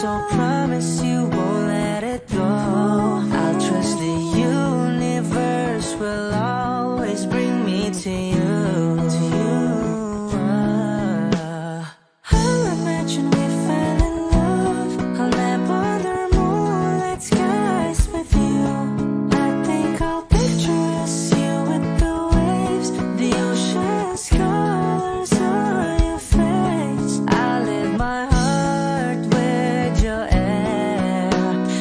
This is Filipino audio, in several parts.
so promise you won't let it go. I'll trust the universe will always bring me to you. I'll imagine we fell in love. I'll nap under moonlit skies with you. I think I'll picture us, you with the waves, the ocean's colors on your face. I'll live my heart with your air,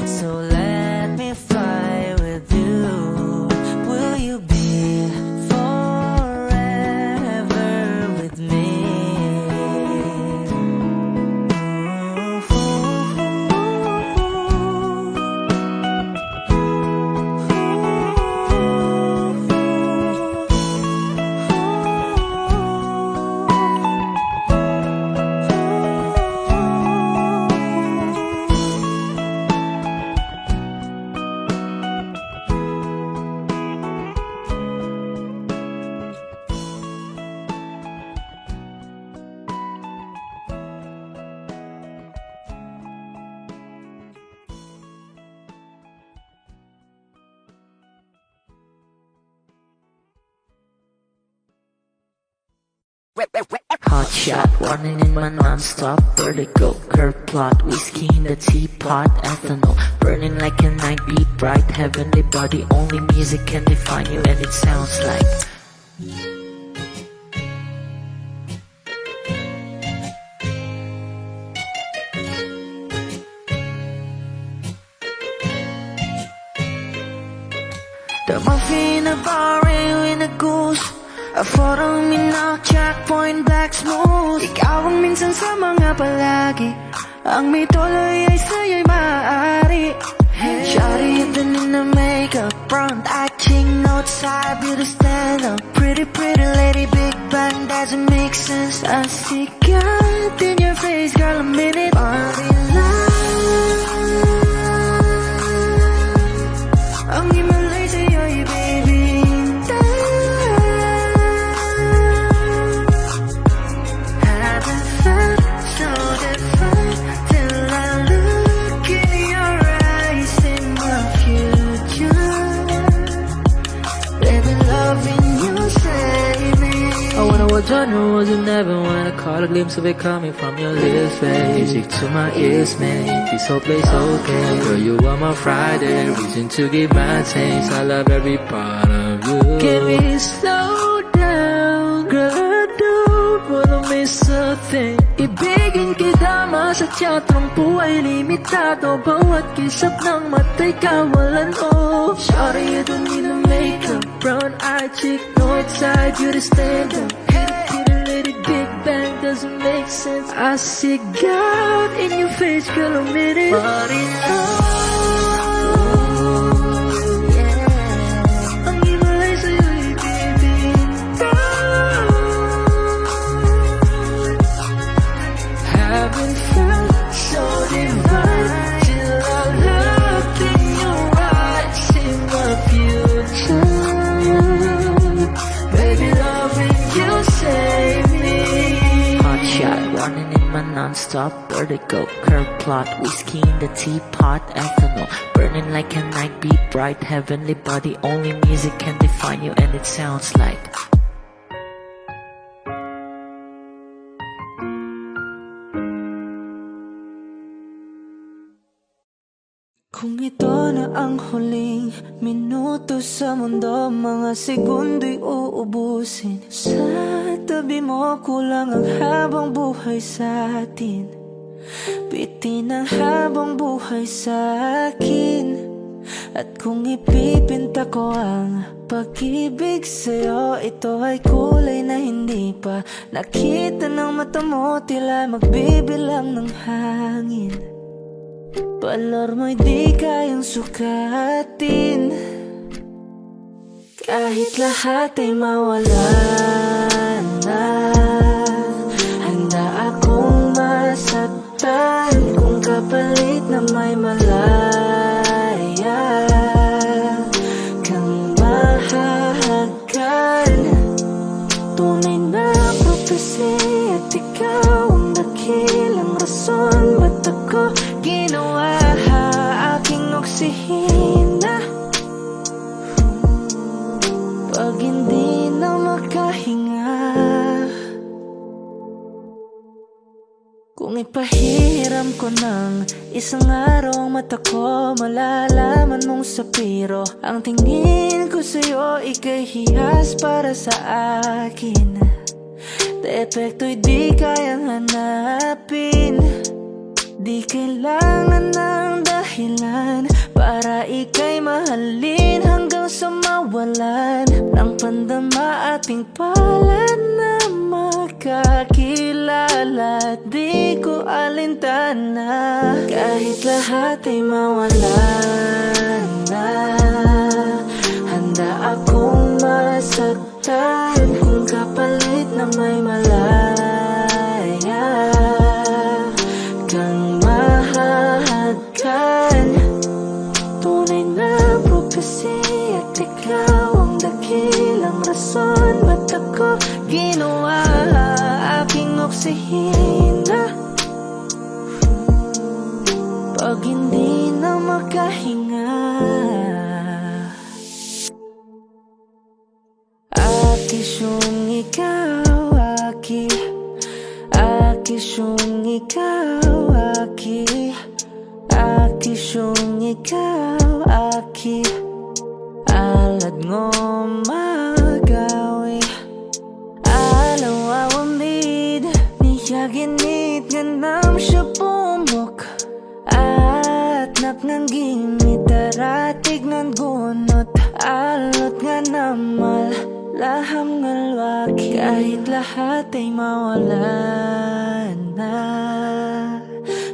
so let me fly with you. Will you be forever with me? Hot shot, running in my non-stop vertical curve plot, whiskey in the teapot, ethanol burning like a night beat bright, heavenly body, only music can define you, and it sounds like The muffin in a bar in a goose, a photo minnock, checkpoint black smooth. Ikaw ang minsan sa mga palagi, ang may tuloy ay sa'yo'y maaari. Shawty, even in the makeup, front acting, outside, beauty stand up. Pretty, pretty lady, big bang, doesn't make sense. I see God in your face, girl, a minute. Body love, ang himalay sa'yo'y baby. Haven't felt so different till I look in your eyes in the future. Baby, loving you save me. I wonder what genre was in heaven when I caught a glimpse of it coming from your lips, babe. Music to my ears, man, this whole place okay. Girl, you are my Friday, reason to give my taste. I love every part of you. Can we slow down, girl, I don't wanna miss a thing. Ibigin kita, masadya, trangpo ay limitado. Bawat kisap ng mata'y kawalan, oh. Shawty, you don't need a makeup, brown-eyed chick, northside, you to stand up. Kitty lady, big bang, doesn't make sense. I see God in your face, girl, a minute. Body yeah. Ang himalay sa'yo'y baby. Haven't felt so divine till I look in your eyes in the future. Baby, loving you save me. Hot shot, running in my non-stop vertical curve plot, whiskey in the teapot, ethanol burning like a night beat bright, heavenly body, only music can define you, and it sounds like Kung ito na ang huling minuto sa mundo, mga segundo'y uubusin. Sa tabi mo, kulang ang habang buhay sa atin. Bitin ang habang buhay sa akin. At kung ipipinta ko ang pag-ibig sa'yo, ito ay kulay na hindi pa nakita ng mata mo, tila magbibilang ng hangin. Balor mo'y di kayang sukatin, kahit lahat ay mawala na. Handa akong masaktan kung kapalit na may malaya kang mahahagkan. Tunay na prophecy at ikaw ang dakilang rason ba't ako oksihina pag hindi na makahinga. Kung ipahiram ko ng isang araw ang mata ko, malalaman mong sapiro ang tingin ko sa'yo, ika'y hiyas para sa akin. Depekto'y di kayang hanapin, di kailangan ng dahilan para ika'y mahalin hanggang sa mawalan ng pandama ating palad na makakilala. Di ko alintana kahit lahat ay mawalan na. Handa akong masaktan kung kapalit na may malaya kang mahahagkan. Tunay na prophecy at ikaw ang dakilang rason ba't ako ginawa aking oksihina pag hindi na makahinga. Akisyong ikaw, aki Akisyong ikaw, aki Akisyong ikaw, aki alad ngo magawi alaw awamid niyaginit ganam siya pumok at napnanggimit daratig ng gunot alot nga namal laham ngalwaki kahit lahat ay mawalan na.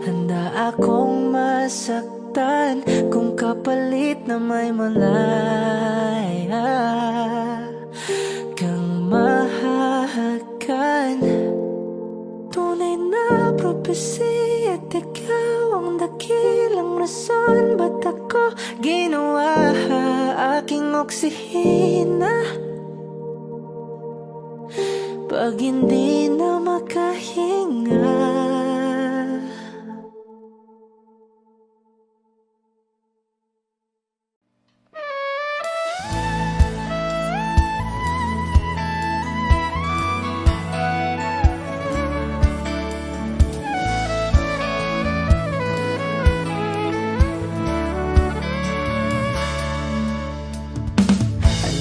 Handa akong masaktan kung kapalit na may malaya kang mahahagkan. Tunay na prophecy at ikaw ang dakilang rason ba't ako ginawa aking oksihina pag hindi na makahinga.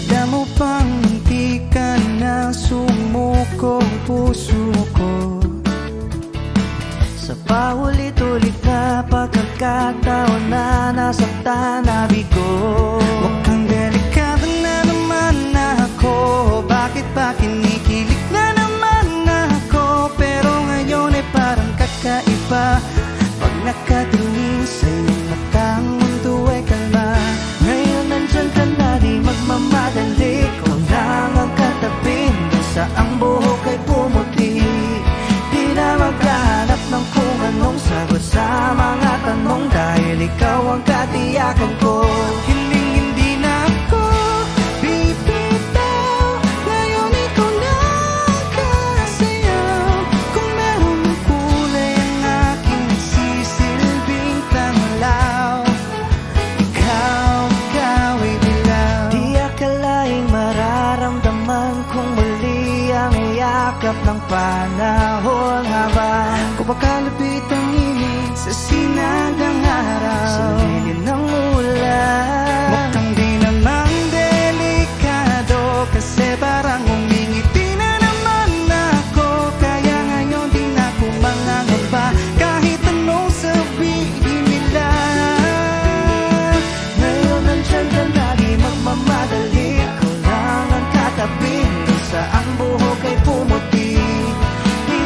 Alam mo bang hindi ka na sumuko ang puso ko sa paulit-ulit na pagkakataon na nasaktan na bigo. Mukhang delikado na naman ako, bakit ba kinikilig na naman ako? Pero ngayon ay parang kakaiba pag nakatingin sa iyong matang mundo ay kalma. Ngayon nandyan ka na, di magmamadali, ikaw lang ang katabi hanggang sa ang buhok ay pumuti. Di na maghahanap ng kung anong sagot sa mga tanong dahil ikaw ang katiyakan ko. Hindi na ako bibitaw, ngayon ikaw lang kasayaw. Kung meron ng kulay ang aking sisilbing tanglaw, ikaw ay dilaw. Di akalaing mararamdaman kung muli ang yakap ng panahon habang kumakalapit ang init sa sinagang araw sa lilim ng ulan. Mukhang di namang delikado kasi parang umingiti na naman ako, kaya ngayon di na ako mangangamba kahit anong sabihin nila. Ngayon nandyan ka na, di magmamadali, ikaw lang ang katabi hanggang sa ang buhok ay pumuti. Di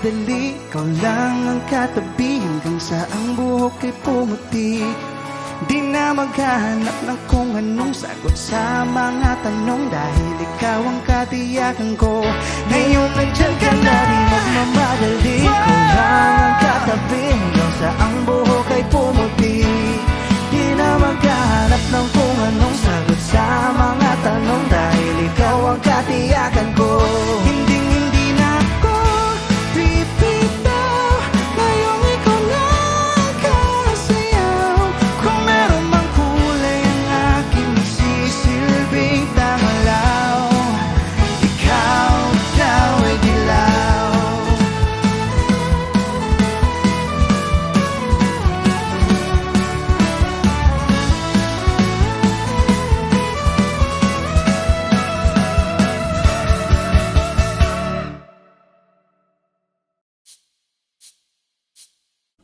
magmamadali, ikaw lang ang katabi hanggang sa ang buhok ay pumuti. Di na maghahanap ng kung anong sagot sa mga tanong, dahil ikaw ang katiyakan ko. Ngayon nandyan ka na, di magmamadali, ikaw lang ang katabi hanggang sa ang buhok ay pumuti. Di na maghahanap ng kung anong sagot sa mga tanong, dahil ikaw ang katiyakan ko. Hindi na ako pipitaw, ngayong ikaw lang kasayaw. Kung meron mang kulay ang aking sisilbing tangalaw, ikaw daw ay dilaw.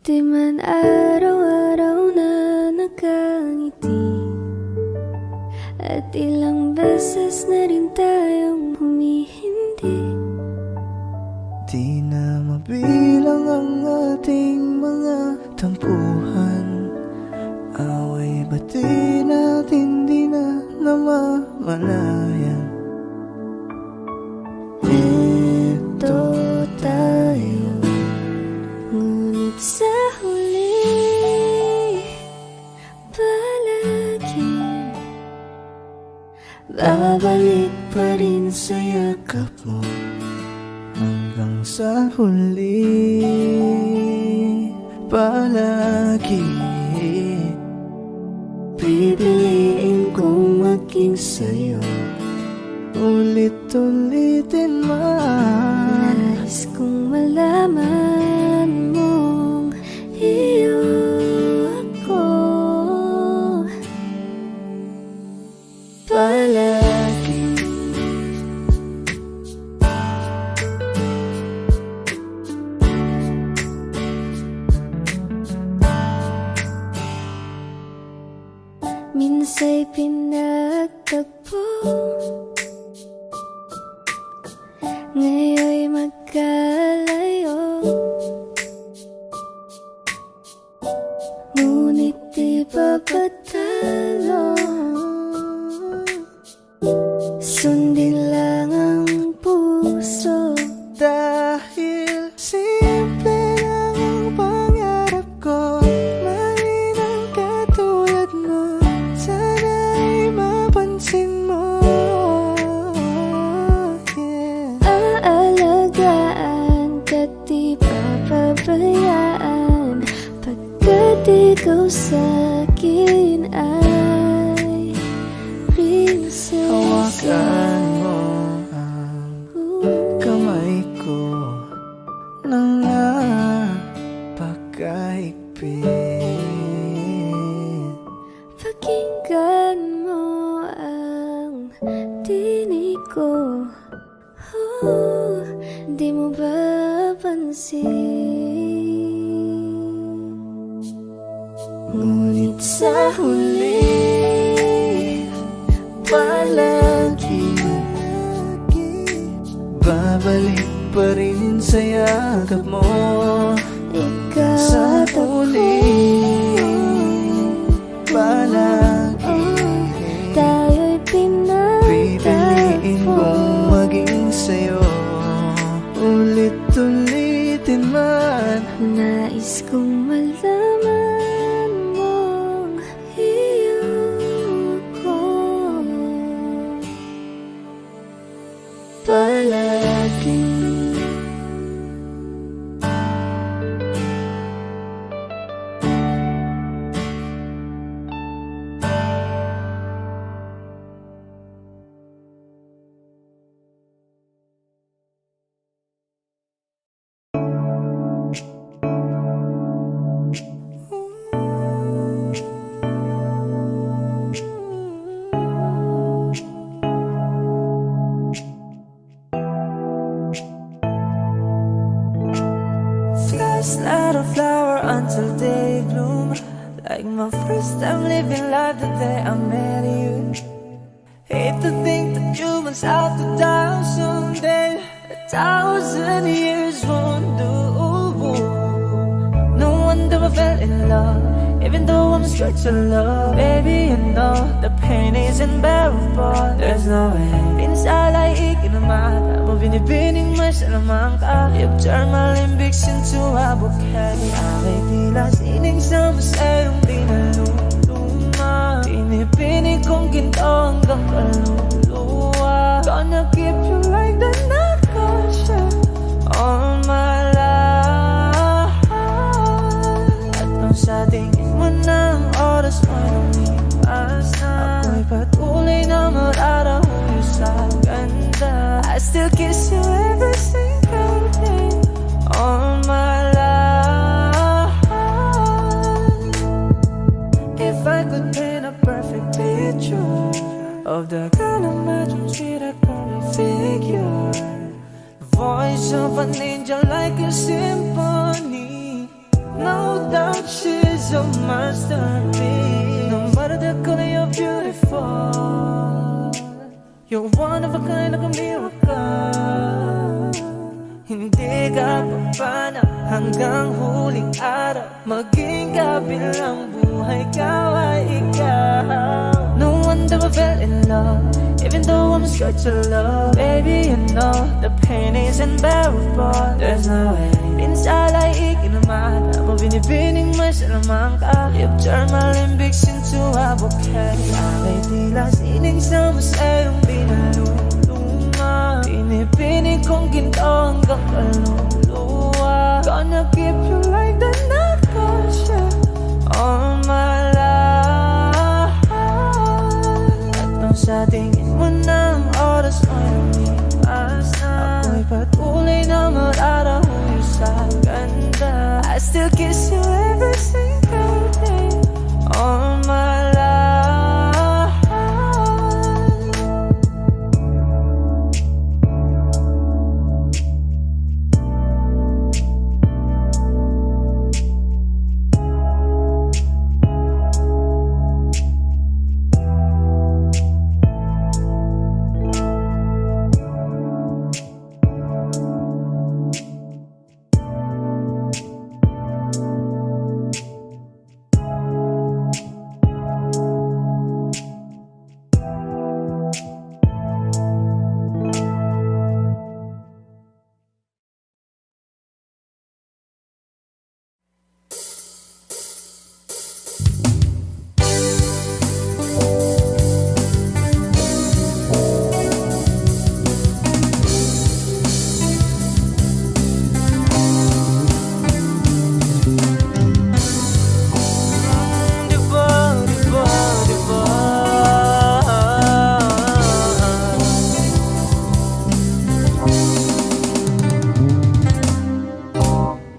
Di man araw-araw na nakangiti, at ilang beses na rin tayong humihindi. Di na mabilang ang ating mga tampuhan, away ba't di natin di na namamalayan. Ito tayo, ngunit sa huli palagi babalik pa rin sa yakap mo. Hanggang sa huli palagi pipiliin kong maging sa'yo. Ulit-ulitin man, Nais kong malaman mong iyo ako palagi. Minsa'y pinagtagpo, ngayon'y magkalayo, ngunit di papatalo. Sundin lang ang puso, dahil simple lang ang pangarap ko. Mahalin ang katulad mo, sana'y mapansin mo. Yeah. aalagaan ka't di papabayaan, pagkat ikaw sa'kin ay prinsesa. Hawakan mo ang kamay ko nang napakahigpit. Pakinggan mo ang tinig ko, di mo ba pansin? Ngunit sa huli palagi babalik pa rin sa yakap mo. Ikaw Sa at ako, huli palagi tayo'y pipiliin kong pinagtagpo. maging sa'yo. Ulit-ulitin man, Nais kong malaman mong iyo ko palagi. Life's not a flower until they bloom. Like my first time living life the day I met you. Hate to think that humans have to die someday. 1,000 years won't do love. Even though I'm straight to love, baby, you know the pain is unbearable. There's no way pinsala'y ikinamata mo, binibining may salamang ka. You've turned my limbics into a bouquet. Ako'y tila sining sa masayong di naluluma. Pinipinig kong ginto hanggang kaluluwa. Gonna keep you like the nakasya all my life. At nung sa tingin mo ng oras mo lumipas na, ako'y patuloy na mararahuyo sa ganda. I still kiss you every single day all my life. If I could paint a perfect picture of the girl of my dreams with a perfect figure, voice of an angel like a symphony. No doubt she's a masterpiece. No matter the color, you're beautiful. You're one of a kind, like a miracle. Hindi ka papana hanggang huling araw. Maging kabilang buhay ka ay ikaw. No wonder I fell in love, even though I'm scared to love. Baby, you know the pain is unbearable. There's no way pinsala'y ikinamata mo, binibining may salamang ka. You've turned my limbics into a bouquet. Ako'y tila sining sa masayong di naluluma. Pinipinig kong ginto hanggang kaluluwa. Gonna keep you like the nakasya all my life. At nung sa tingin mo ng oras mo lumipas na, ako'y patuloy na mararahuyo sa ganda. I still kiss you every single day all my life.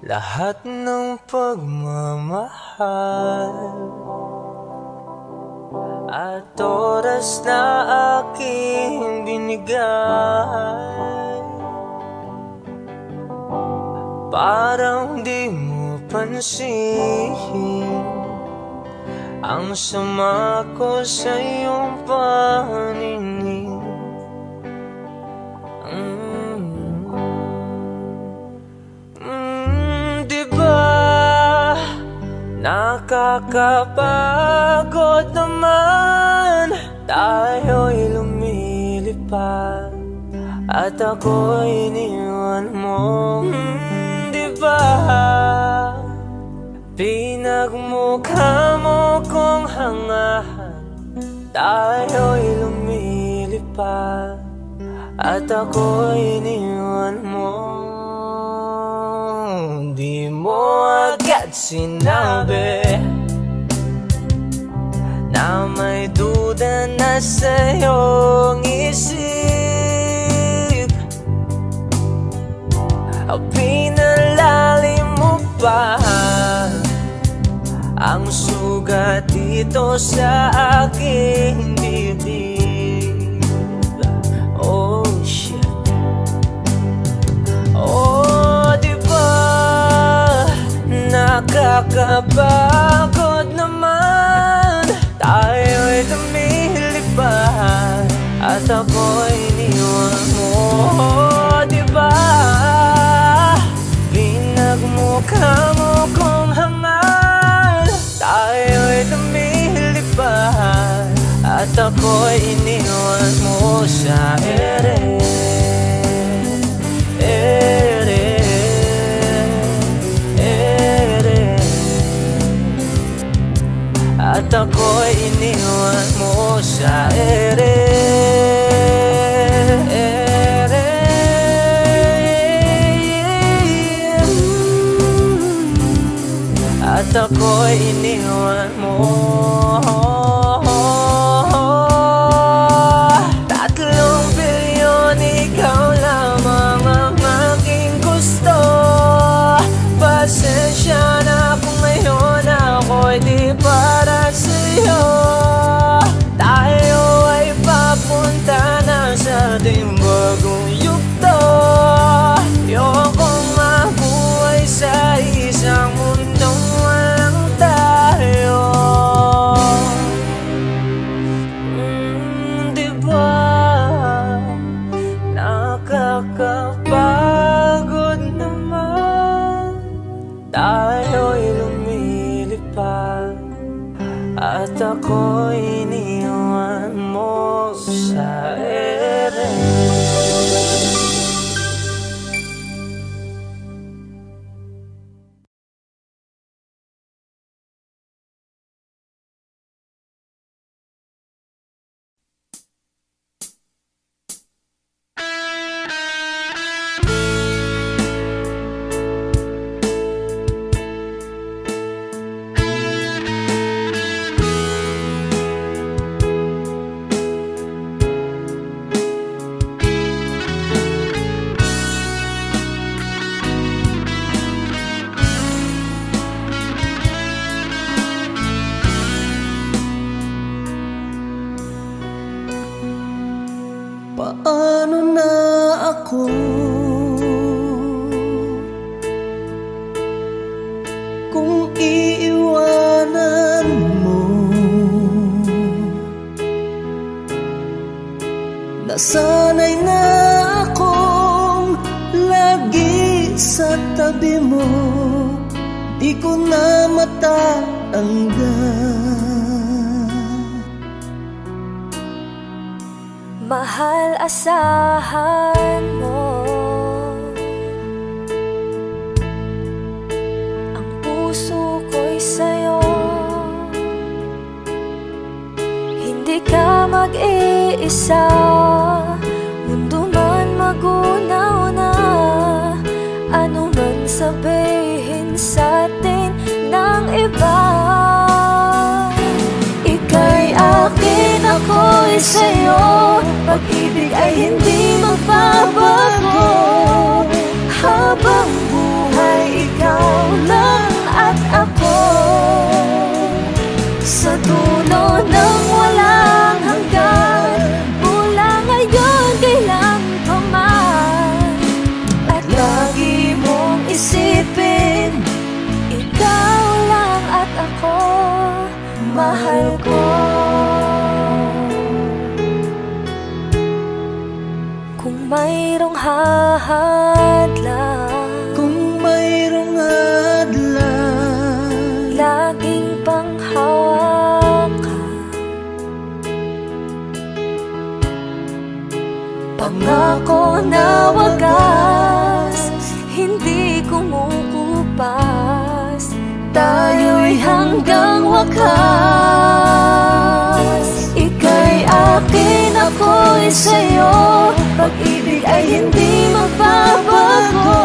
Lahat ng pagmamahal at oras na aking binigay, parang di mo pansin ang sama ko sa iyong paninig. Nakakapagod naman, tayo'y lumilipad at ako'y iniwan mo. Diba pinagmukha mo kong hangahan, tayo'y lumilipad at ako'y iniwan mo. Di mo agad sinabi na may duda na sa iyong isip. Pinalalim mo pa ang sugat dito sa aking dibdib. Oh shit. Oh, nakakapagod naman, tayo'y lumilipad at ako'y iniwan mo. Diba pinagmukha mo kong hangal, At ako'y iniwan mo sa ere. At ako'y iniwan mo. 3 bilyon, ikaw lamang ang aking gusto. Pasensya na kung ngayon ako'y di para sa'yo. Tayo ay papunta na sa ating bagong yugto. Ayokong mabuhay sa isang mundong walang tayo. Diba nakakapagod naman, tayo'y lumilipad at ako'y iniwan mo sa ere. Paano na ako kung iiwanan mo? Nasanay na akong lagi sa tabi mo, di ko na matatanggal. Mahal, asahan mo ang puso ko'y sa'yo. Hindi ka mag-iisa, mundo man magunaw na. Ano man sabihin sa'tin ng iba, ika'y akin, ako'y sa'yo. Pag-ibig ay hindi magbabago. Habang buhay, ikaw lang at ako. Sa dulo ng walang hanggan, mula ngayon kailan pa man. At lagi mong isipin, ikaw lang at ako, mahal ko. Mayroong hahadlang, kung mayroong hadlang, laging panghawakan. Pangako na wagas, hindi kumukupas. Tayo'y hanggang wakas. Ika'y akin, ako'y sa'yo. Pag-ibig ay hindi magbabago.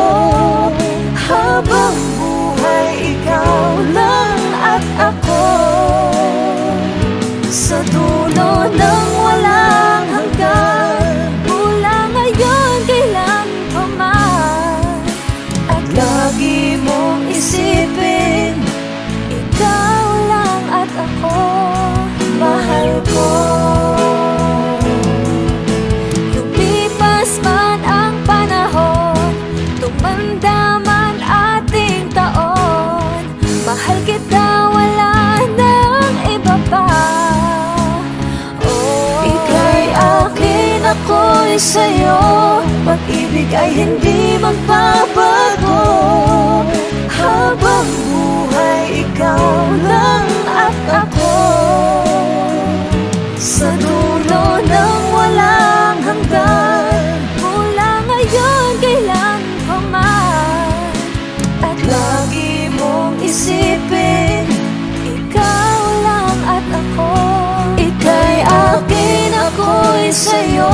Habang buhay, ikaw lang at ako. Sa dulo ng walang hanggan, mula ngayon kailan pa man. At lagi mong isipin, ikaw lang at ako, mahal ko. Mahal kita, wala nang iba pa. Ika'y akin, ako'y sa'yo. Pag-ibig ay hindi magbabago. Habang buhay, ikaw lang at ako. Sa dulo ng walang hanggan, mula ngayon kailan pa man. At lagi mong isipin, ikaw lang at sa'yo,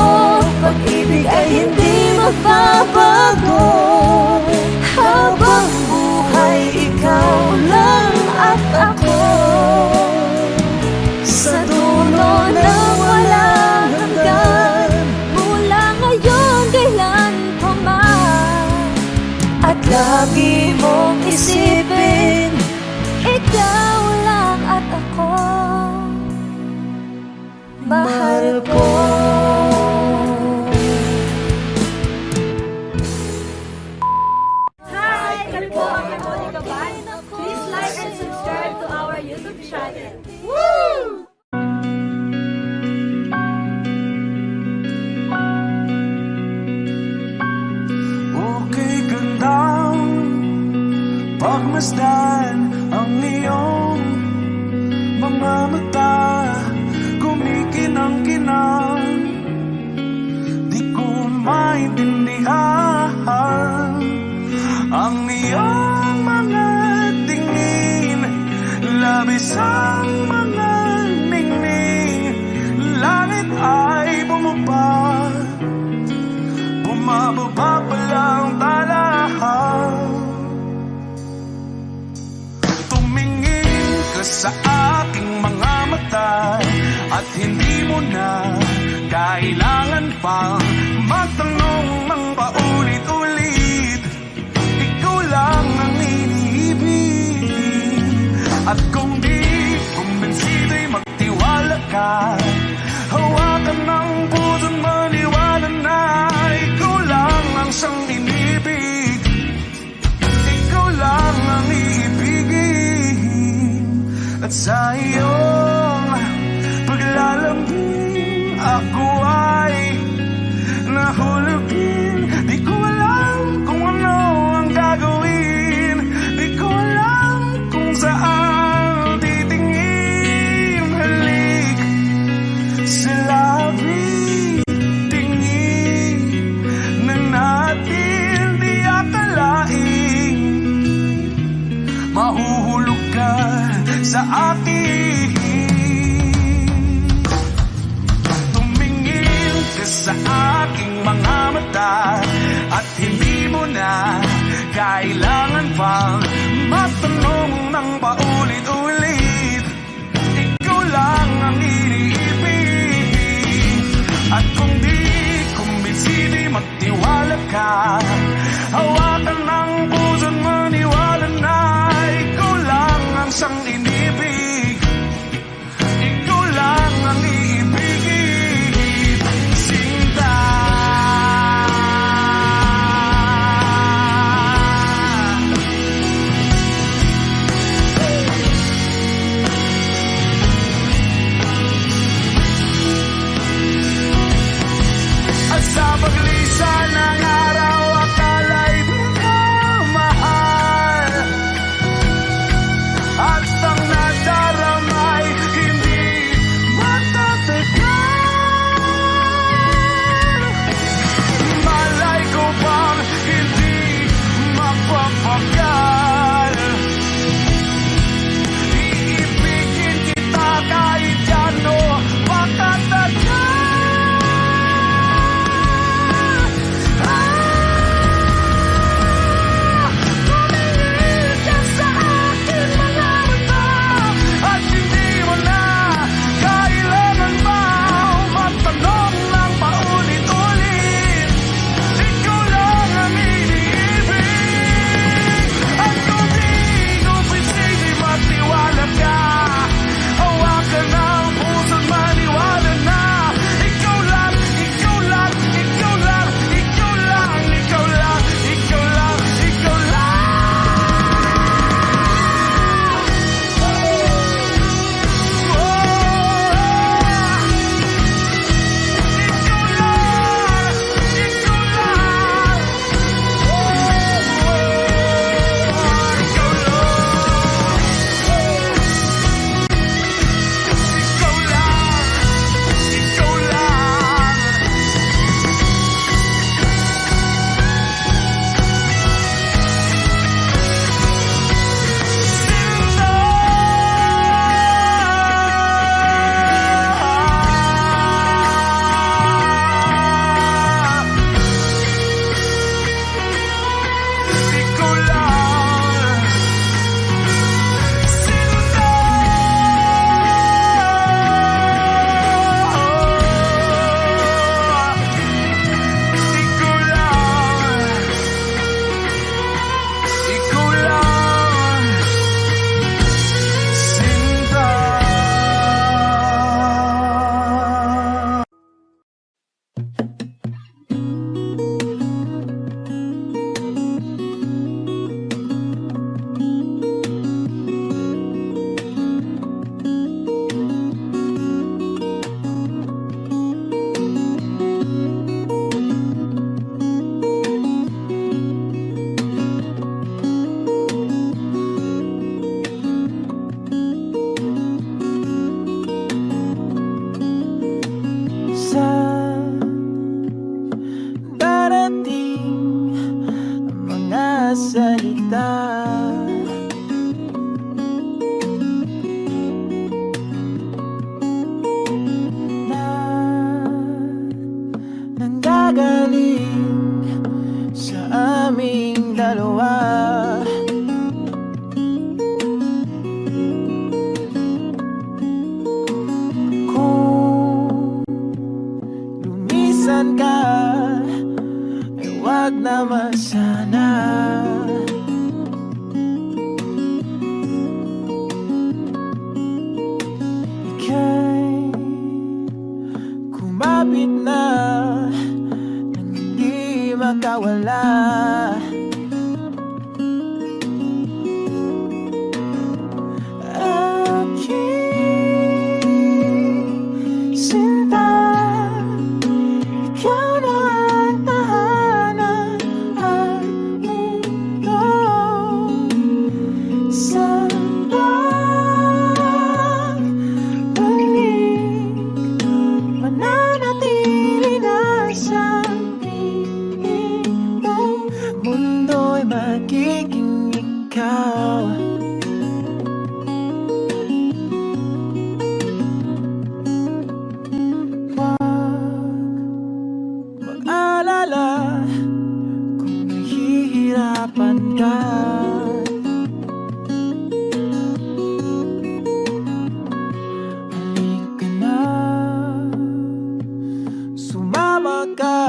pag-ibig ay hindi magbabago. Habang buhay, ikaw lang at ako. Sa dulo ng walang hanggan, mula ngayon kailan pa man. At lagi mong isipin, ikaw lang at ako. Mahal ko. Hi! Kami po ang Harmonica Band. Please like and subscribe to our YouTube channel. Woo! Okay gandang pagmasdan ang iyong mga mata, kumikinang-kinang, di ko maintindihan ang iyong mga tingin, labis ang mga ningning, langit ay bumaba, bumababa pa lang talahan. Tumingin ka sa aking mga mata at hindi mo na kailangan pang magtanong ng paulit-ulit. Ikaw lang ang iniibig, at kung di kumbinsido'y magtiwala ka. Hawakan ng puso't maniwala na ikaw lang ang siyang inibig. Ikaw lang ang iibigin, at sa iyong paglalambing ako ay nahulugin. Di ko alam kung ano ang gagawin, di ko alam kung saan titingin. Halik sa labi, tingin na natin di akalain, mahuhulog ka sa akin. Tumingin ka sa aking mga mata at hindi mo na kailangan pang matanong ng paulit-ulit. Ikaw lang ang iniibig, at kung di kumbinsido'y magtiwala ka. Hawakan ng puso't maniwala na ikaw lang ang siyang inibig. Ikaw lang ang iibigin, Sinta. At sa paglisan ng araw darating ang mga salita na nanggagaling sa aming dalawa. Kung lumisan ka, ay wag naman sana. Ika'y kumapit na nang hindi makawala. Aking sinta, ikaw na ang tahanan ang mundo. Sa pagbalik, mananatili na sa piling mo. Mundo'y magiging ikaw. Mag-alala kung nahihirapan ka. Halika na, sumama ka,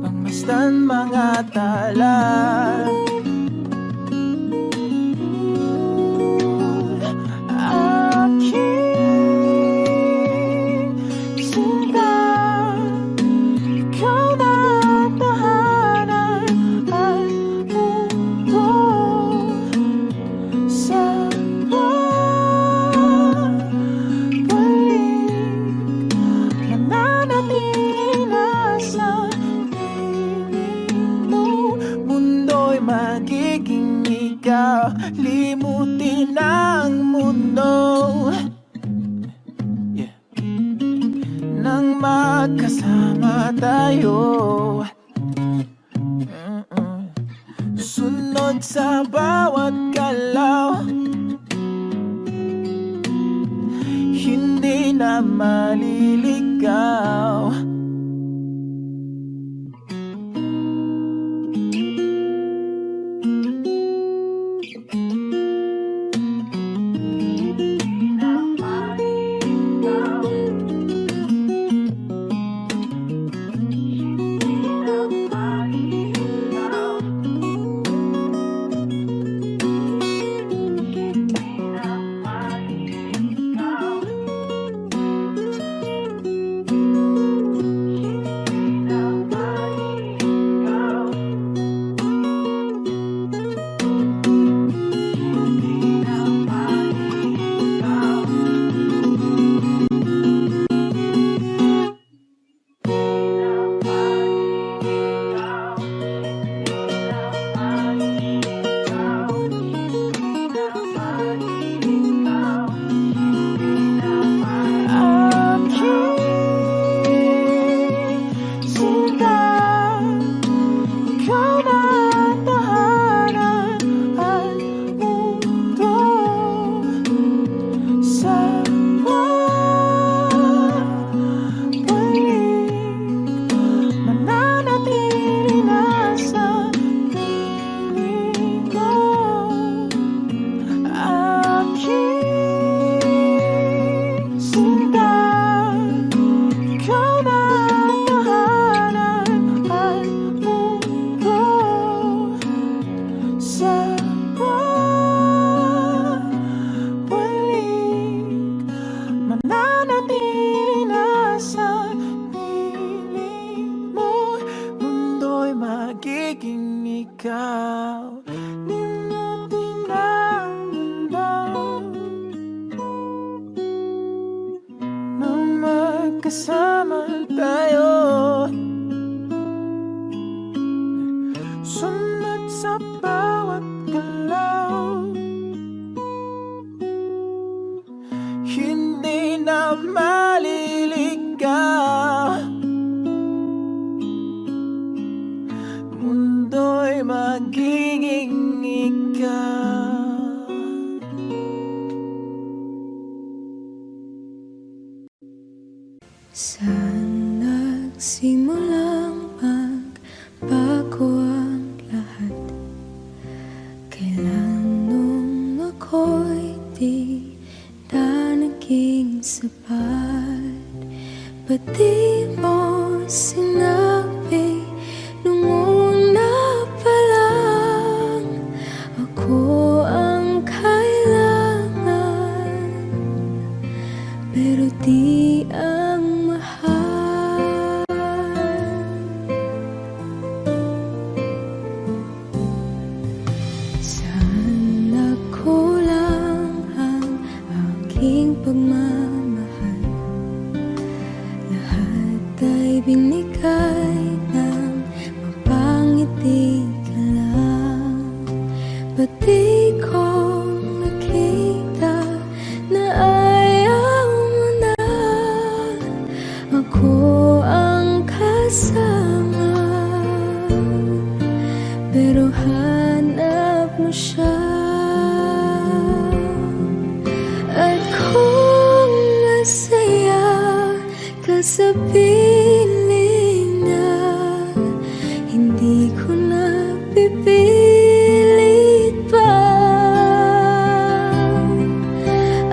pangmasdan mga tala. Aking sinta, ikaw na ang tahanan ang mundo. Sa pagbalik, mananatili na sa piling mo. Mundo'y magiging ikaw, limutin ang mundo. Nang magkasama tayo, sunod sa bawat galaw, hindi na maliligaw. ikaw, limutin ang mundo nang magkasama tayo. Sunod sa bawat galaw, hindi na maliligaw. ay magiging ikaw. Saan nagsimulang magbago ang lahat? Kailan nung ako'y di na naging sapat? Ba't di mo sinabi nung una pa lang ako ang kailangan, pero di ang mahal? Saan nagkulang ang aking pagmamahal? Lahat ay binigay ng mapangiti ka lang. Ba't di ko nakita na ayaw mo na ako ang kasama, pero hanap mo siya? At kung masaya ka sa piling niya, hindi ko na pipilit pa.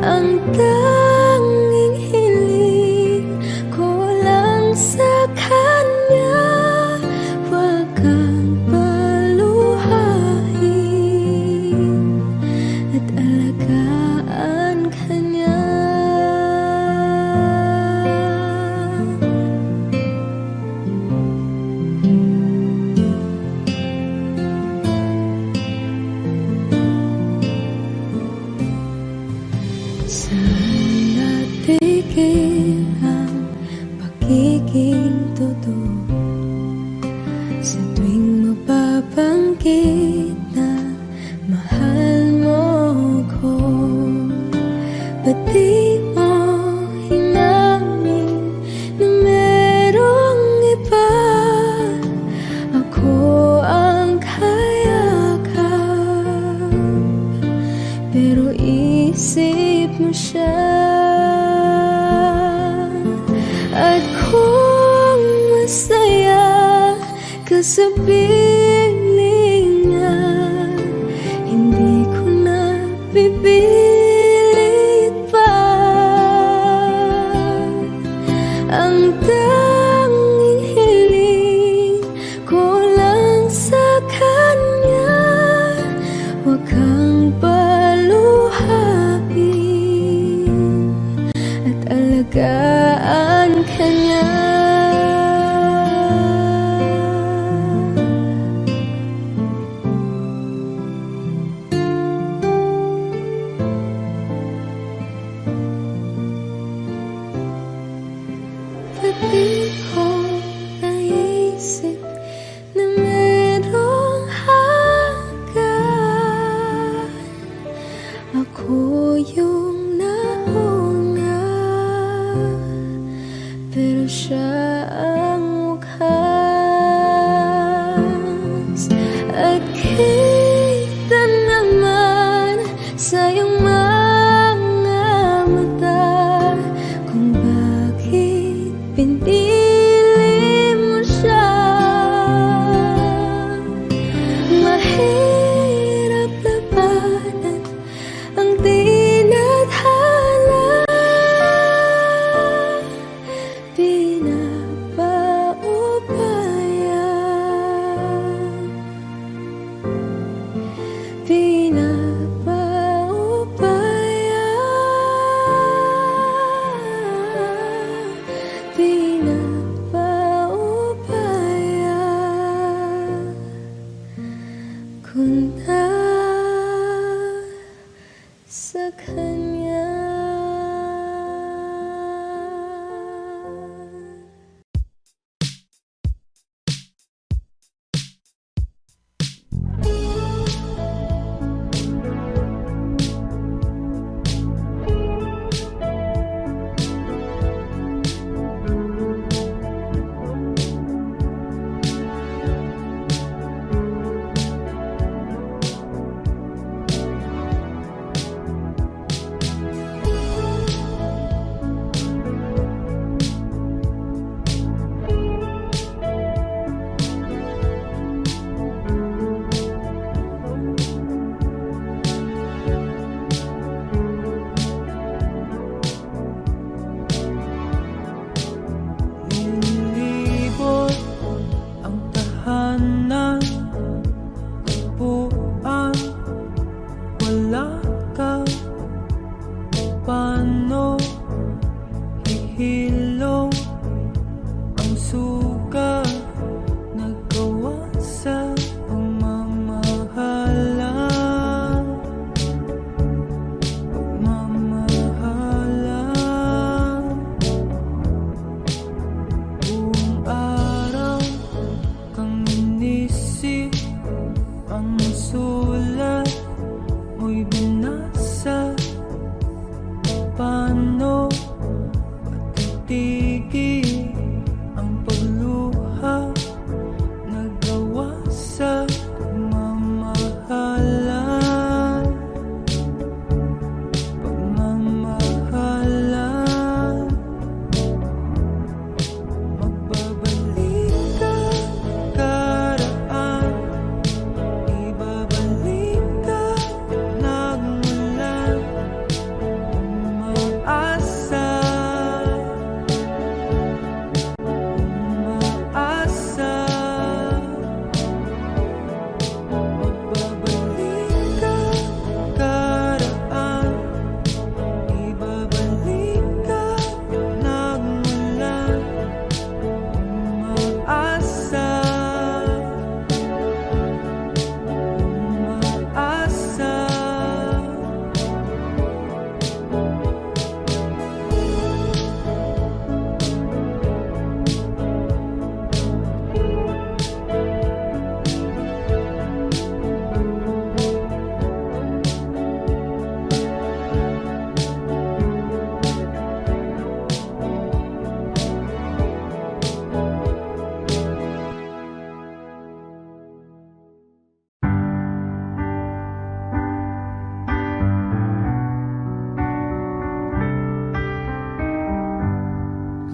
Ang tanging hiling ko lang sa kanya, wag kang paluhain at alagaan ka niya. Saan natigil ang pagiging totoo? Sa tuwing mapabanggit na mahal mo ko, ba't di mo hinamin na merong iba? Ako ang kayakap, pero isip mo siya. At kung masaya ka sa piling niya, hindi ko na pipilit pa. Ang tanging hiling ko lang sa kanya, wag kang paluhain at alagaan ka niya.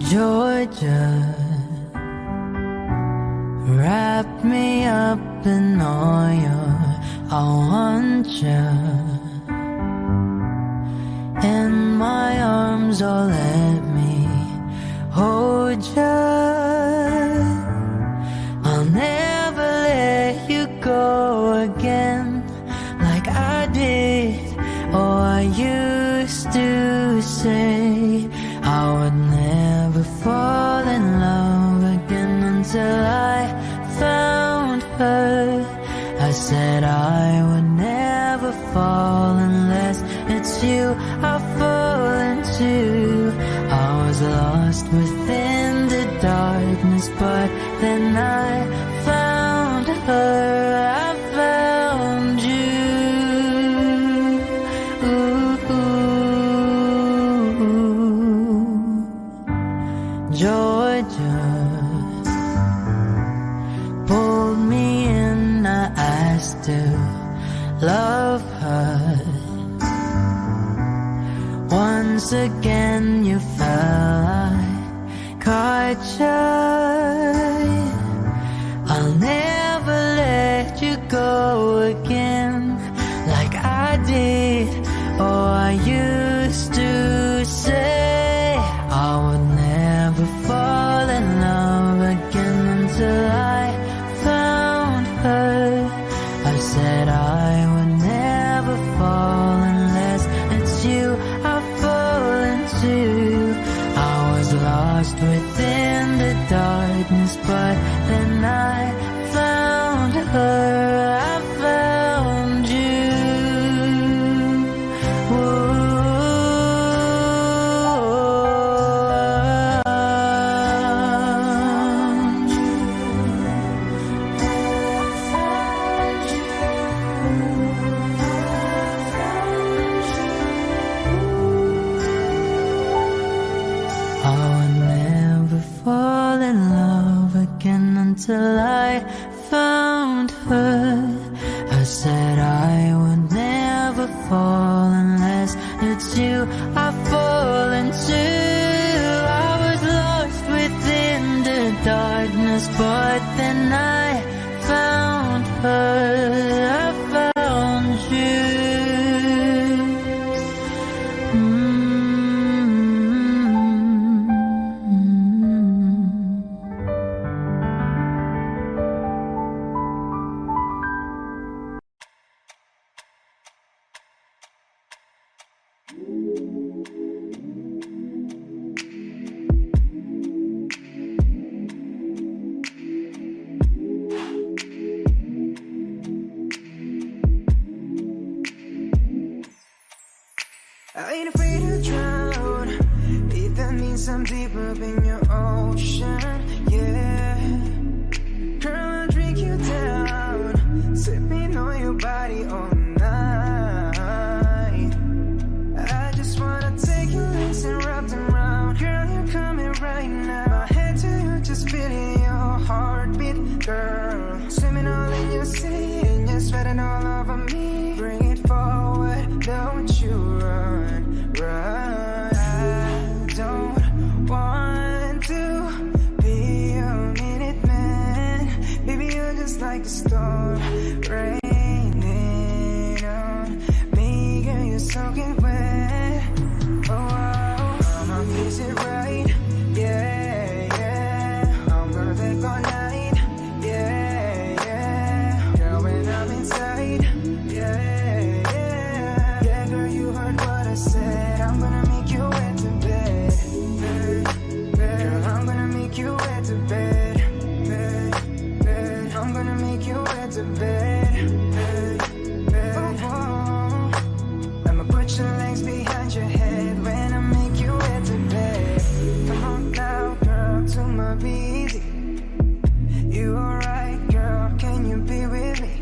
Georgia, wrap me up in oil. I want you in my arms, oh let me hold you. I'll never let you go again like I did. Oh, I used to say I would never fall in love again until I found her. I said I would never fall unless it's you I fall into. I was lost within the darkness, but then I found her. I found you. Georgia pulled me in, I asked to love her. Once again you fell, I caught you. I'll never let you go again like I did. Oh, I used to say I would never fall in love again until I found her. I said I would never fall unless it's you I fall into. I was lost within the darkness, but then I found her. I found you. I would never fall in love again until I found her. I said I would never fall unless it's you I fall into. I was lost within the darkness, but then I found her. I found you. I ain't afraid to drown. If that means I'm deep up in your ocean, yeah. Girl, I'll drink you down, sipping on your body all night. I just wanna take your legs and wrap them round. Girl, you're coming right now. My head to you, just feeling your heartbeat, girl. Swimming all in your sea, and you're sweating all over me. Bring it forward, don't you run, run. I don't want to be a minute man. Baby, you're just like a storm raining on me. Girl, you're soaking wet. Oh, I'ma kiss it right. Yeah, yeah. I'm gonna take all night. Yeah, yeah. Girl, when I'm inside. Yeah, yeah. Yeah, girl, you heard what I said. I'm gonna make you wet to bed. Girl, I'm gonna make you wet to bed. I'm gonna make you wet to bed. Oh, I'ma put your legs behind your head when I make you wet to bed. Come on now, girl, to my busy. You alright, girl? Can you be with me?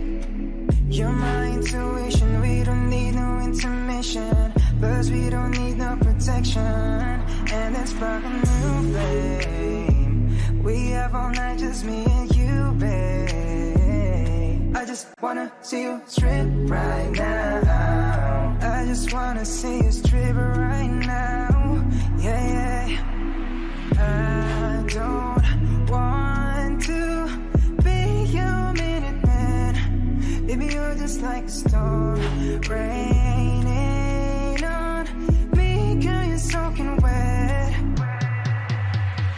You're my intuition. We don't need no intermission. Plus we don't need no protection. And let's spark a new flame. We have all night, just me and you, babe. I just wanna see you strip right now. I just wanna see you strip right now. Yeah, yeah. I don't want to be your minute man. Baby, you're just like a storm raining on me, girl, you're soaking wet.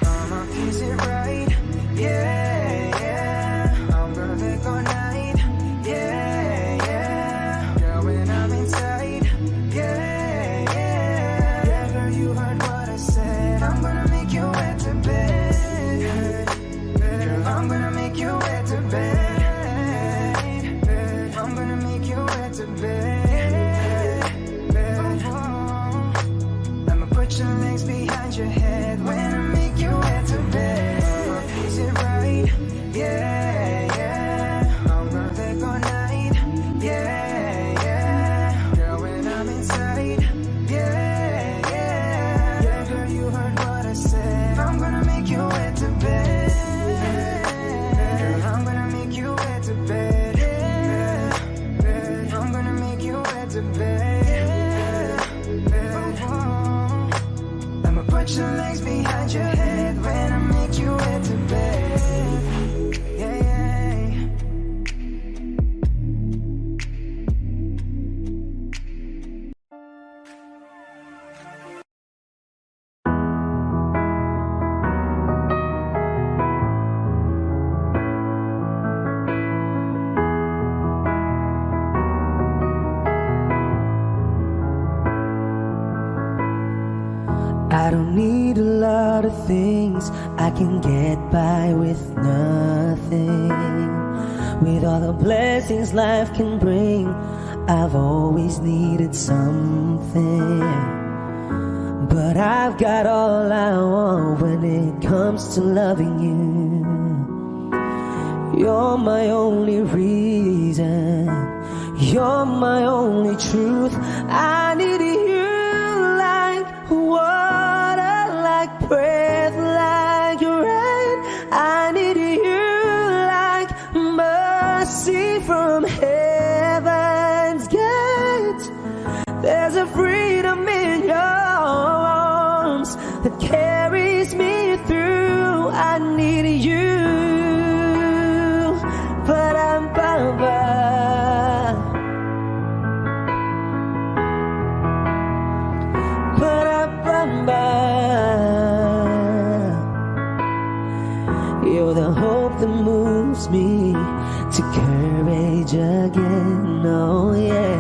I'ma piece it right, yeah, yeah. I'm gonna make all night, yeah, yeah. Girl, when I'm inside, yeah, yeah. Yeah, girl, you heard what I said. I'm gonna make you wet to bed. Girl, I'm gonna make you wet to bed. I'm gonna make you wet to bed. I'ma put your legs behind your head when I make you wet to bed. Is it right? Yeah, yeah. I'm gonna take all night. Yeah, yeah. Girl, when I'm inside. Yeah, yeah. Yeah, girl, you heard what I said. I'm gonna make you wet to bed. Girl, I'm gonna make you wet to bed. I'm gonna make you wet to bed. I'ma put your legs behind your head when I make you wet to bed. Yeah, yeah. I don't need a lot of things, I can get by with nothing. With all the blessings life can bring, I've always needed something. But I've got all I want when it comes to loving you. You're my only reason, you're my only truth. I need you like water, like breath, like rain. I need you like mercy from heaven's gate. There's a freedom in your arms that carries me through. I need you. Ba-dum-bum-bum. You're the hope that moves me to courage again, oh yeah.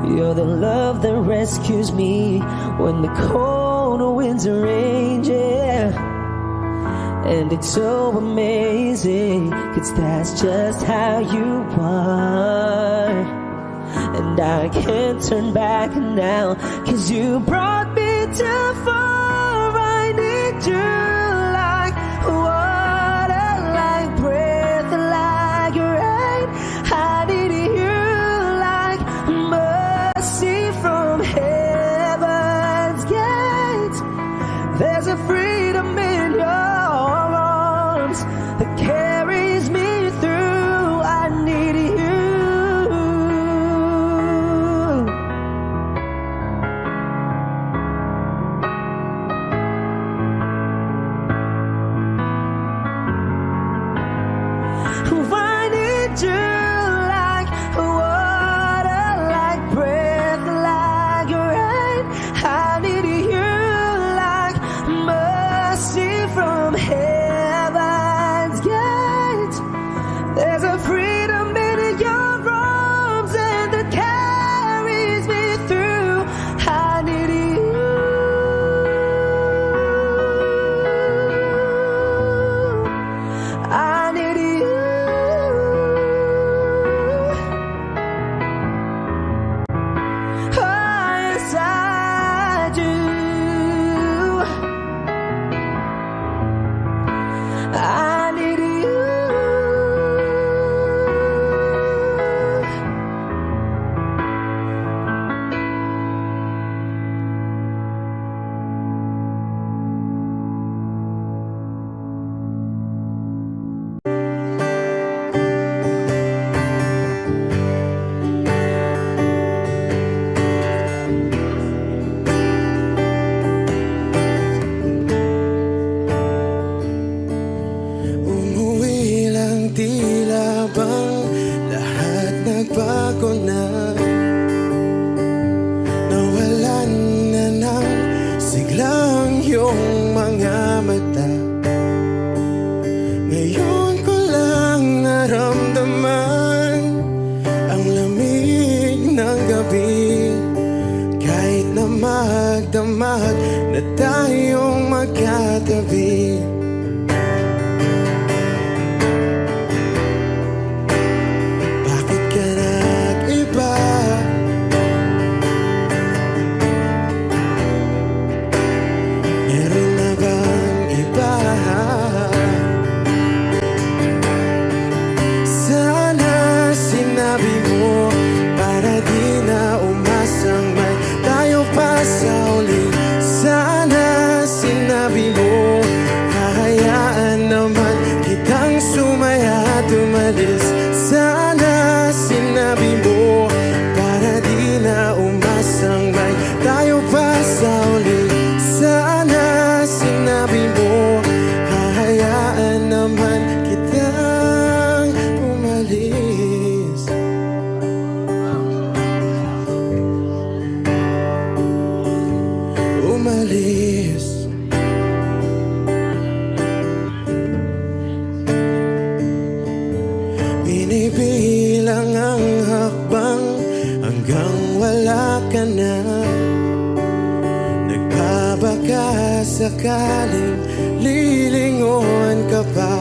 You're the love that rescues me when the cold winds are raging, yeah. And it's so amazing, 'cause that's just how you are. And I can't turn back now, 'cause you brought me too far. I need you like water, like breath, like rain. I need you like mercy from heaven's gate. There's a freedom in your arms that carries me through. I need you. ko na nawalan na ng siglang iyong mga mata. Ngayon ko lang naramdaman ang lamig ng gabi, kahit na magdamag na tayong magkatabi. Bakit ka nag-iba? Meron na bang iba? Sana sinabi mo para di na umasang may tayo pa sa uli. Sana sinabi mo hahayaan naman kitang sumaya at umalis. Sana sinabi mo para di na umasang may tayo pa sa uli. Sana sinabi mo hahayaan naman kitang umalis. Umalis. Binibilang ang hakbang hanggang wala ka na. Nagbabaka sakaling lilingon ka pa.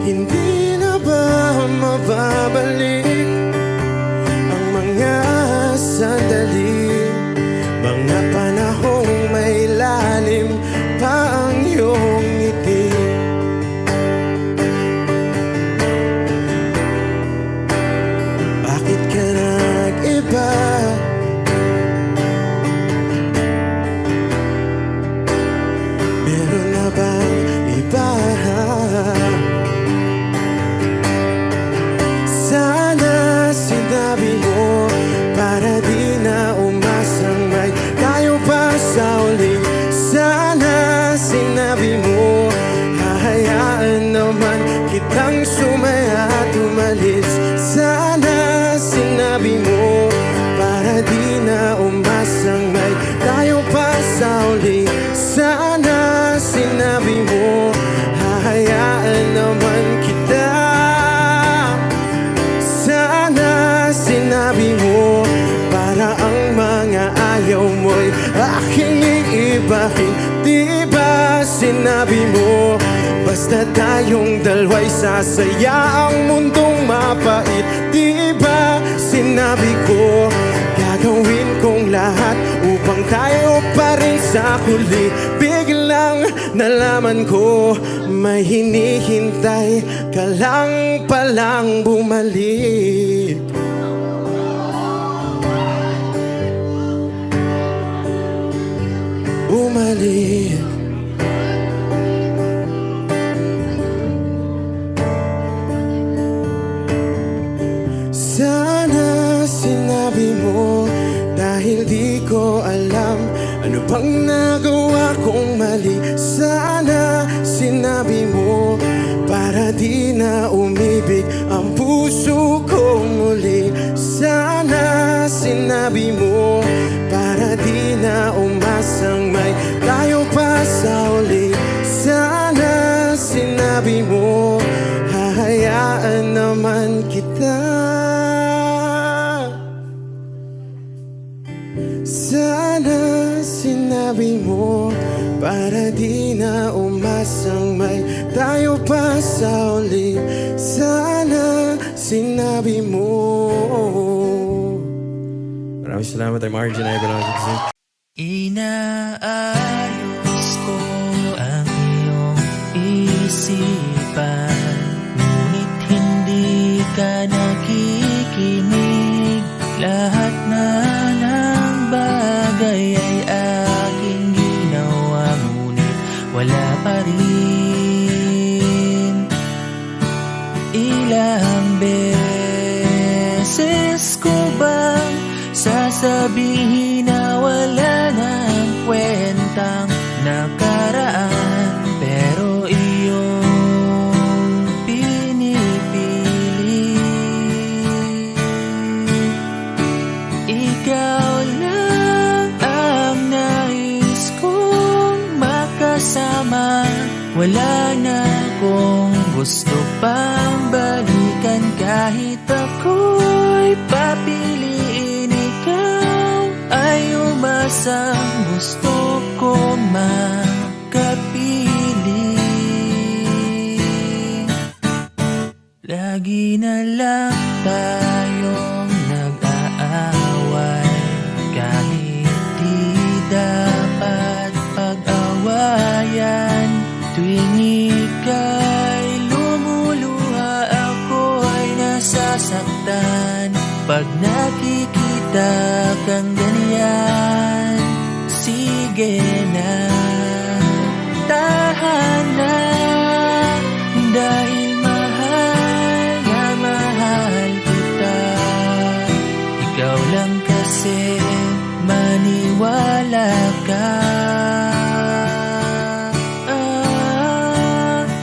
Hindi na ba mababalik ang mga sandali, mga panahong may lalim pa ang iyong ngiti? Bakit ka nag-iba? Meron na bang iba? Sana sinabi mo para di na umasang may tayo pa sa uli. Sana sinabi mo hahayaan naman kitang sumaya at umalis. Sana sinabi mo para di na umasang may tayo pa sa uli. Sana sinabi mo hahayaan naman kita. Sana sinabi mo para ang mga ayaw mo'y aking iibahin. Di ba sinabi mo basta tayong dalawa'y sasaya ang mundong mapait? Di ba sinabi ko gagawin kong lahat upang tayo pa rin sa huli? Biglang nalaman ko may hinihintay ka lang palang bumalik. Bumalik. Sana sinabi mo dahil di ko alam ano bang nagawa kong mali. Sana sinabi mo para di na umibig ang puso ko muli. Sana sinabi mo para di na umasang may tayo pa sa uli. Sana sinabi mo hahayaan naman kita. Sana sinabi mo para di na umasang may tayo pa sa uli. Sana sinabi mo. Maraming salamat ay Margin ay Benazit. Inaayos ko ang iyong isipan, ngunit hindi ka nakikinig. Lahat na ng bagay ay aking ginawa, ngunit wala pa rin. Ilang beses ko bang sasabihin na wala nang kwentang nakaraan, pero iyong pinipilit. gusto pang balikan kahit ako'y papiliin. Ikaw ay umasang gusto kong makapili. Lagi na lang tayong nag-aaway kahit di dapat pag-awayan. Tuwing ika'y lumuluha, ako'y nasasaktan. Pag nakikita kang ganyan, sige na, tahan na. Dahil mahal na mahal kita. Ikaw lang kasi, maniwala ka.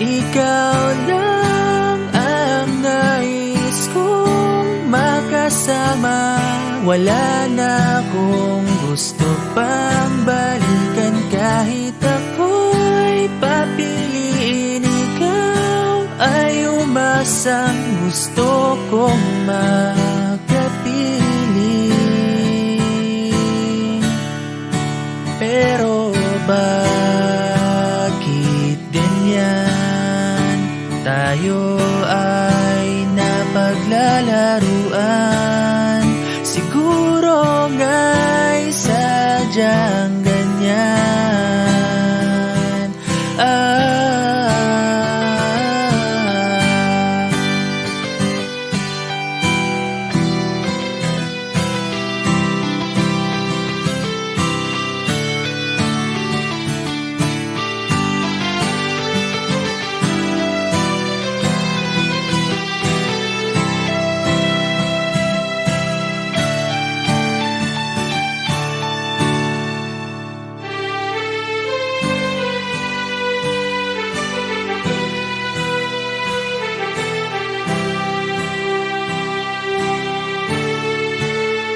Ikaw lang ang nais kong makasama. Wala na akong gusto pang balikan kahit ako'y papiliin. Ikaw ay umasang gusto kong makapili. Pero bakit ganyan? Tayo ay napaglalaruan. Siguro nga'y sadyang ganyan.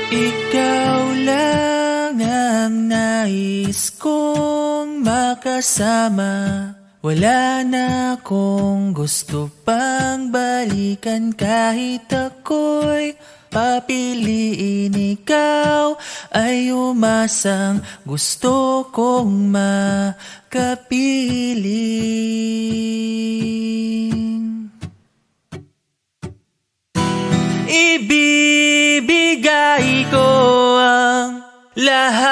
Ikaw lang ang nais kong makasama. Wala na akong gusto pang balikan kahit ako'y papiliin. Ikaw ay umasang gusto kong makapiling. Ibibigay ko ang lahat,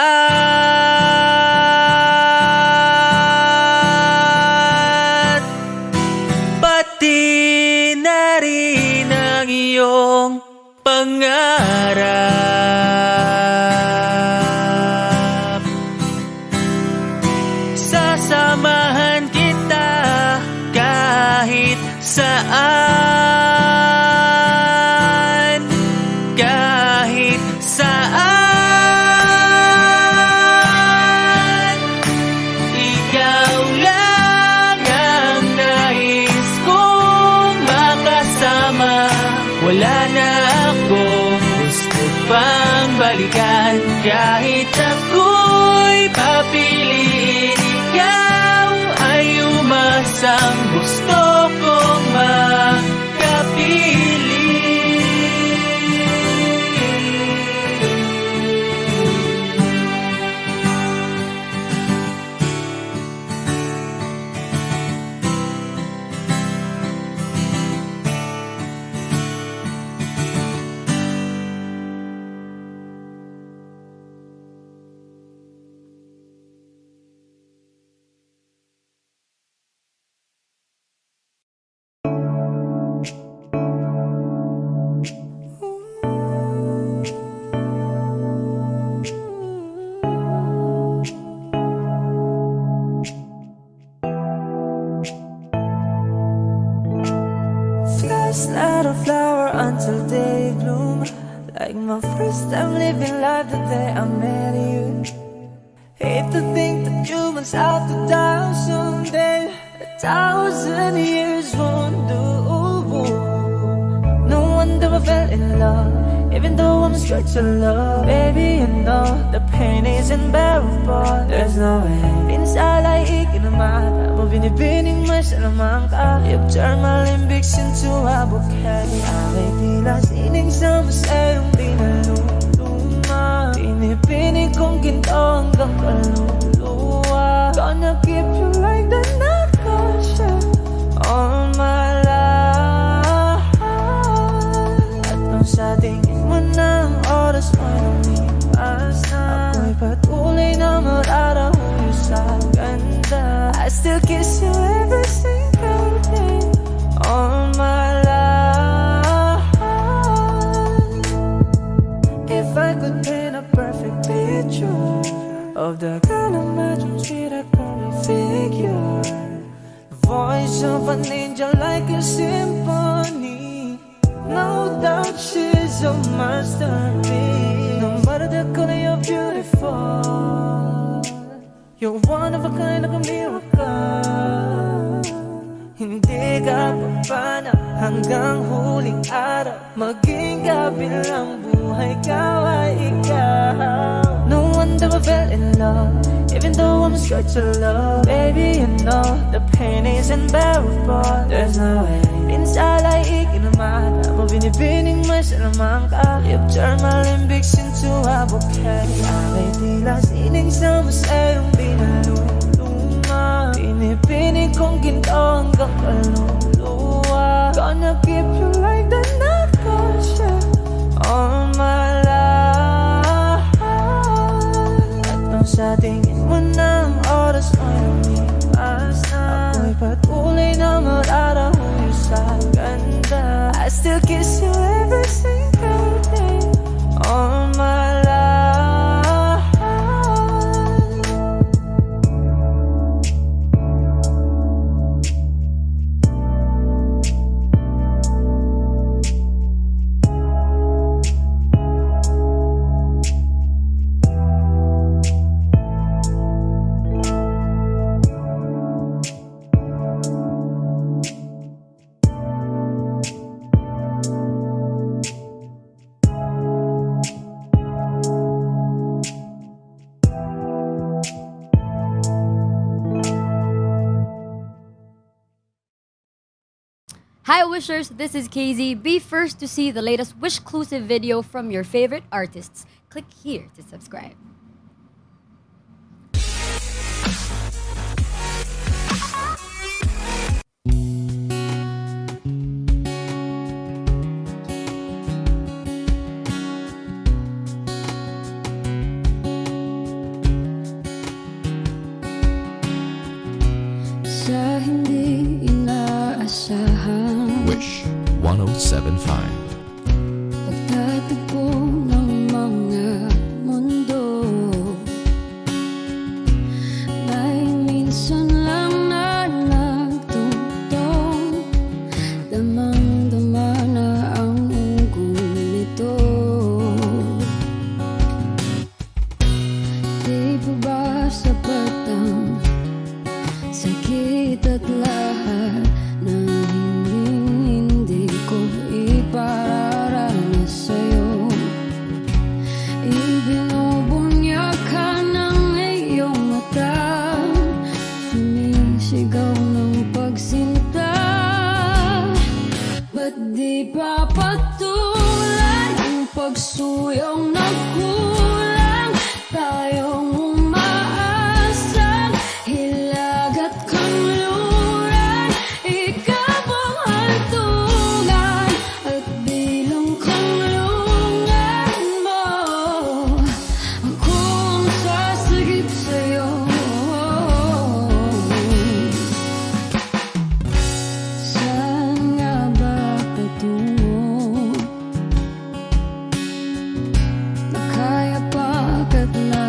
pati na rin ang iyong pangarap. Sasamahan kita kahit saan, kahit saan. Ikaw lang ang nais kong makasama. Wala na akong gusto pang balikan kahit ako'y papiliin. Ikaw ay umasang gusto kong makapili. Life's not a flower until they bloom. Like my first time living life the day I met you. Hate to think that humans have to die someday. 1,000 years won't do. No wonder I fell in love. If Even though I'm scared to love, baby, you know the pain is unbearable. There's no way minsan ay ikinamata mo, binibining mo sa lamang ka. You've turned my limbics into a bouquet. Away tila sining sa masayong pinaluluma. Pinipinig kong ginto hanggang kaluluwa. Gonna keep you like the night Russia all my life. At nung sa tingin mo na ang oras mo'y lumipas na, ako'y patuloy na mararahuyo sa ganda. I still kiss you every single day all my life. If I could paint a perfect picture of the kind of magic sweet I can figure, voice of an angel like a symphony. No doubt she's a masterpiece. No matter the color, you're beautiful. You're one of a kind, like a miracle. Hindi ka papana hanggang huling araw. Maging gabi lang buhay ka ay ikaw. No wonder I fell in love, even though I'm scared to love. Baby, you know the pain is unbearable. There's no way minsan ay ikinamata mo, binibining mo sa lamang ka. You've turned my limbics into a bouquet. Away tila sining sa masayong pinaluluma. Pinipinig kong ginto hanggang kaluluwa. Gonna keep you like the night Russia all my life. At nung sa tingin mo na ang oras mo'y lumipas na, ako'y patuloy na mararahuyo sa ganda. I still kiss you every single day all my life. Hi Wishers, this is KZ. Be first to see the latest Wishclusive video from your favorite artists. Click here to subscribe. Sa hindi inaasahan, Wish 1075. pagtatagpo ng mga mundo, may minsan lang na nagtutong, damang-dama na ang ugong nito. Di pa ba sapat ang sakit at lahat na hindi ko ipararanas sa'yo? Ibinubunyag ka ng iyong mata, sumisigaw ng pagsinta. Ba't di pa patulan ang pagsuyong nagkulang? Tayong umaasang hilag at kanluran, ikaw ang hantungan at bilang kanlungan mo. Akong sasagip sa'yo. Saan nga ba patungo? Nakaya pagkat na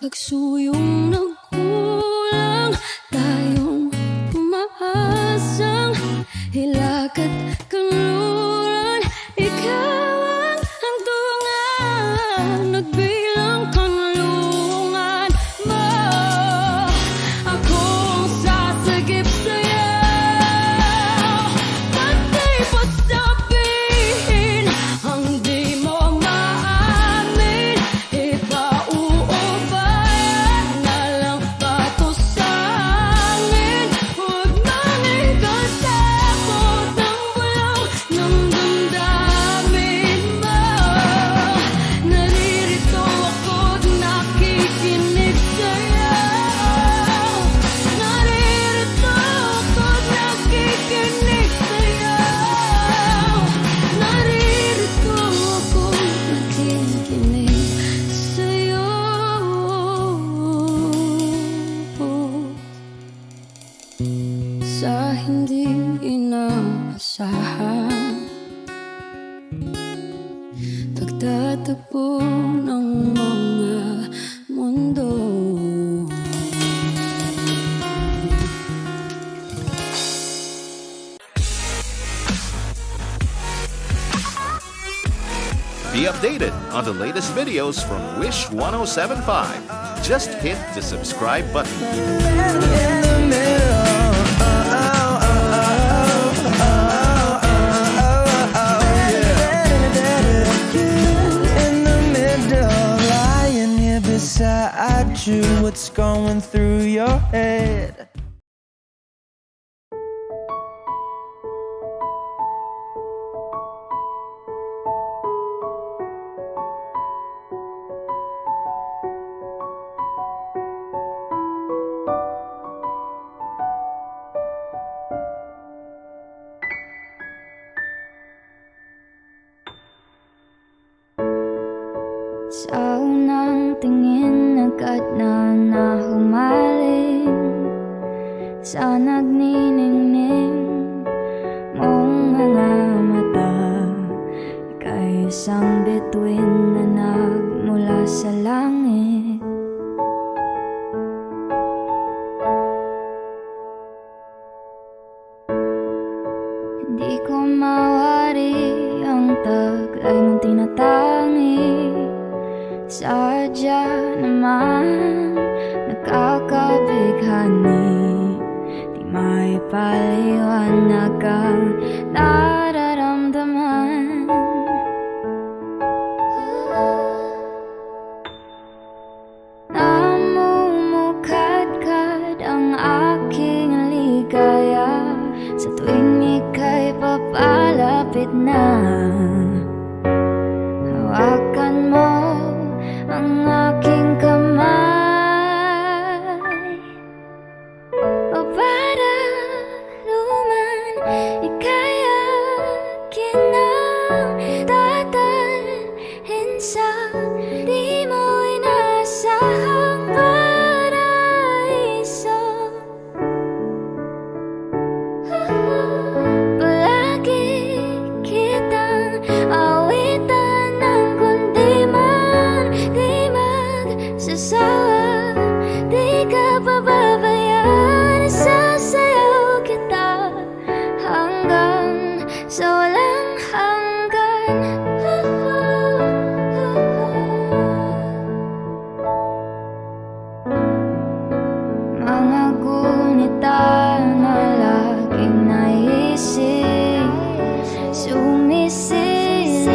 Kagsuyong nagkulang, tayong umaasang hilagat kanluran. Ikaw ang hangtungan, nagbilang kanlungan mo. Akong sasagip sa'yo, pati pa sabihin ang di mo maamin. Ipauubayan na lang pato sa amin. Huwag mang ikatakot ang bulaw ng damdamin mo. Naririto ako't nakikinig sa'yo. Naririto ako't nakikinig sa'yo. Naririto ako't nakikinig sa'yo. Sa hindi inaasahan, pagtatagpo ng mga mundo. Be updated on the latest videos from Wish 1075. Just hit the subscribe button. In the middle, lying here beside you. What's going through your head? Sa unang tingin agad na nahumaling sa nagniningning mong mga mata. Ika'y isang bituin na nagmula sa langit. Hindi ko mawari ang taglay mong tinatangi. Sadya naman nakakabighani, di may paliwanag ang nararamdaman. Namumukadkad ang aking ligaya sa tuwing ika'y papalapit na. Hawakan mo ang aking kamay, o para luman ika'y akin ang dadalhin sa di mo inasahang paraiso. Palagi kitang awitan ng kundi man di magsasawa, di ka pababayaan. Sasayaw kita hanggang sa walang hanggan. Mga gunita na laging naisip, sumisilip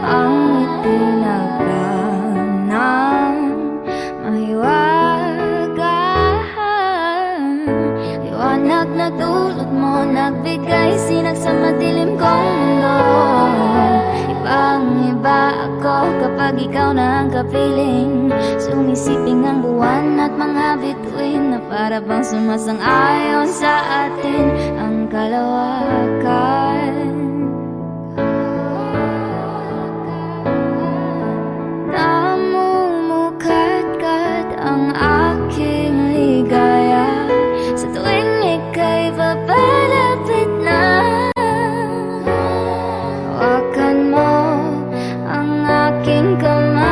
ang itinagdan ng mahiwagaan. Liwanag na dulot mo, nagbigay sinag sa madilim kong mundo. Ibang-iba ako kapag ikaw na ang kapiling. Sumisiping ang buwan at mga bituin na para bang sumasang-ayon sa atin ang kalawakan. Namumukadkad ang aking ligaya sa tuwing ika'y papalapit na. Hawakan mo ang aking kamay,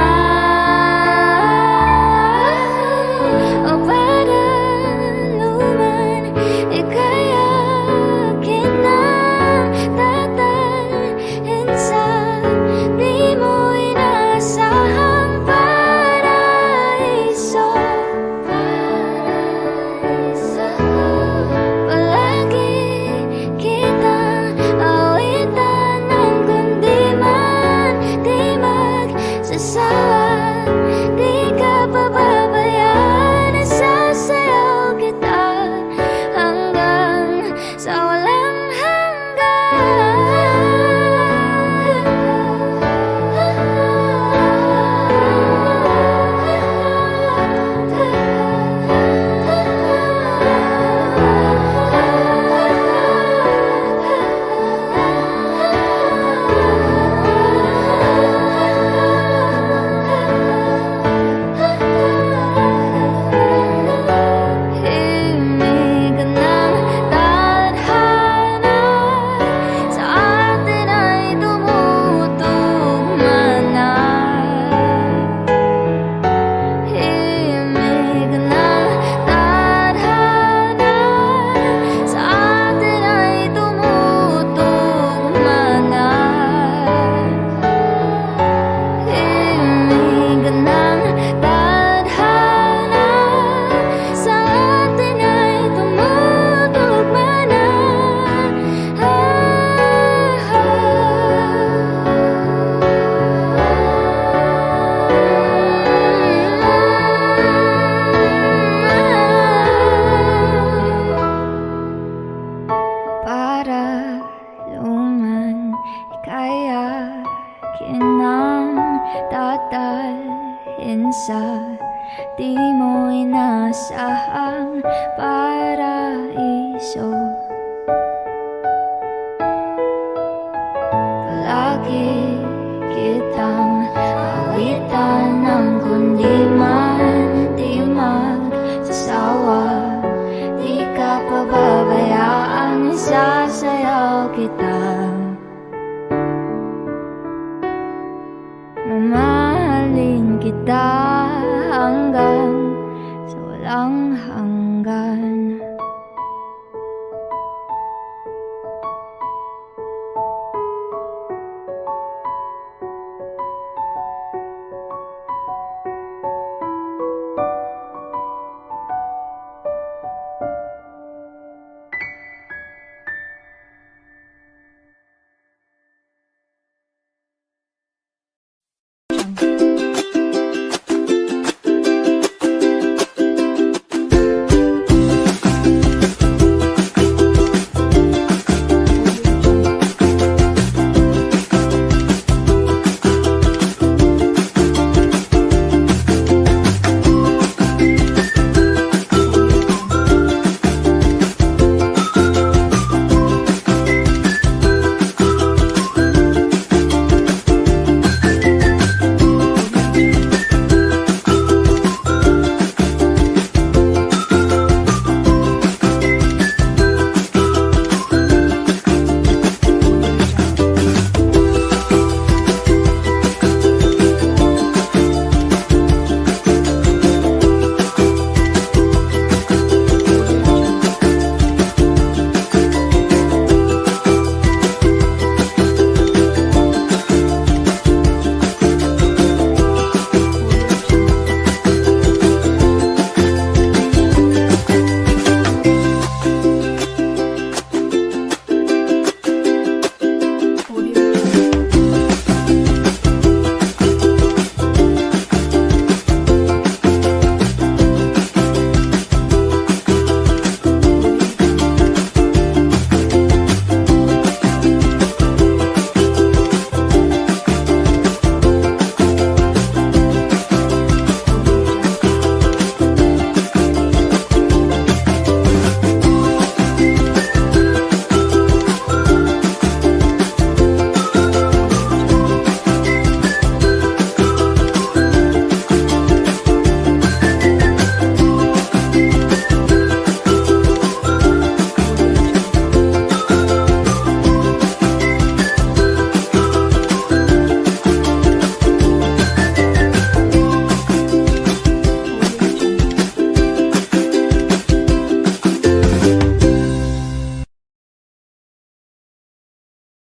sa di mo inasahang paraiso. Palagi kitang awitan ng kundi man di magsasawa. Di ka pababayaan, sasayaw kita. Mamahalin kita hanggang sa walang hanggan.